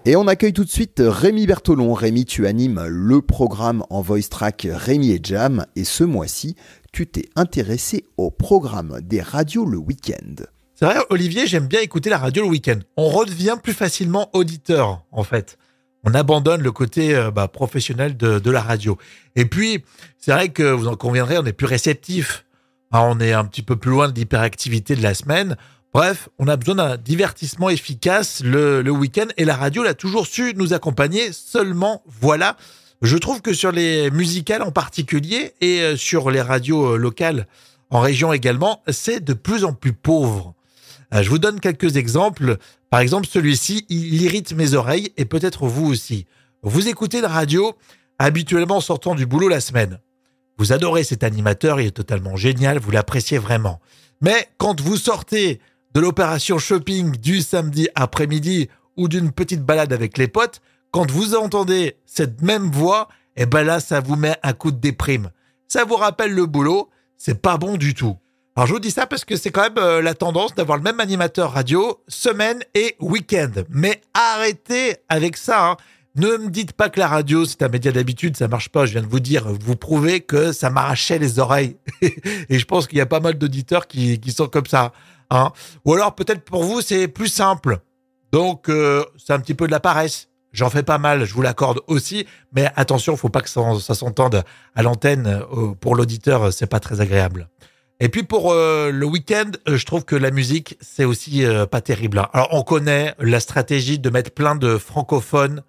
Et on accueille tout de suite Rémi Bertolon. Rémi, tu animes le programme en voice track Rémi et Jam. Et ce mois-ci, tu t'es intéressé au programme des radios le week-end. C'est vrai, Olivier, j'aime bien écouter la radio le week-end. On redevient plus facilement auditeur, en fait. On abandonne le côté professionnel de la radio. Et puis, c'est vrai que vous en conviendrez, on est plus réceptif. On est un petit peu plus loin de l'hyperactivité de la semaine. Bref, on a besoin d'un divertissement efficace le week-end et la radio l'a toujours su nous accompagner. Seulement, voilà, je trouve que sur les musicales en particulier et sur les radios locales en région également, c'est de plus en plus pauvre. Je vous donne quelques exemples. Par exemple, celui-ci, il irrite mes oreilles et peut-être vous aussi. Vous écoutez la radio habituellement en sortant du boulot la semaine. Vous adorez cet animateur, il est totalement génial, vous l'appréciez vraiment. Mais quand vous sortez de l'opération shopping du samedi après-midi ou d'une petite balade avec les potes, quand vous entendez cette même voix, eh ben là, ça vous met un coup de déprime. Ça vous rappelle le boulot, c'est pas bon du tout. Alors je vous dis ça parce que c'est quand même la tendance d'avoir le même animateur radio semaine et week-end. Mais arrêtez avec ça, hein. Ne me dites pas que la radio, c'est un média d'habitude, ça marche pas. Je viens de vous prouver que ça m'arrachait les oreilles. Et je pense qu'il y a pas mal d'auditeurs qui sont comme ça. Hein. Ou alors peut-être pour vous, c'est plus simple. Donc, c'est un petit peu de la paresse. J'en fais pas mal, je vous l'accorde aussi. Mais attention, faut pas que ça s'entende à l'antenne. Pour l'auditeur, c'est pas très agréable. Et puis pour le week-end, je trouve que la musique, c'est aussi pas terrible. Hein. Alors, on connaît la stratégie de mettre plein de francophones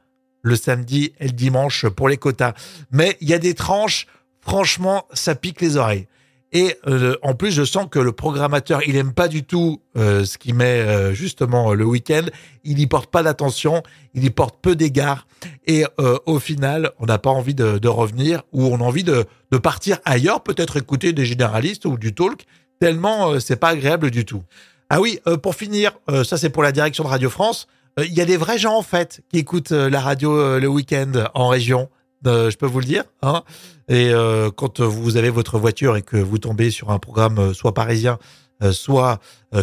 le samedi et le dimanche pour les quotas. Mais il y a des tranches, franchement, ça pique les oreilles. Et en plus, je sens que le programmateur, il aime pas du tout ce qu'il met justement le week-end. Il y porte pas d'attention, il y porte peu d'égard. Et au final, on n'a pas envie de revenir ou on a envie de partir ailleurs, peut-être écouter des généralistes ou du talk, tellement c'est pas agréable du tout. Ah oui, pour finir, ça c'est pour la direction de Radio France, il y a des vrais gens en fait qui écoutent la radio le week-end en région. Je peux vous le dire, hein. Et quand vous avez votre voiture et que vous tombez sur un programme soit parisien, soit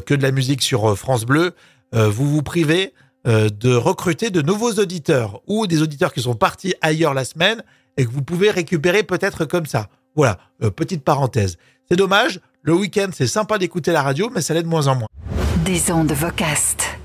que de la musique sur France Bleu, vous vous privez de recruter de nouveaux auditeurs ou des auditeurs qui sont partis ailleurs la semaine et que vous pouvez récupérer peut-être comme ça. Voilà, petite parenthèse. C'est dommage, le week-end c'est sympa d'écouter la radio, mais ça l'est de moins en moins. Des ondes Vocast.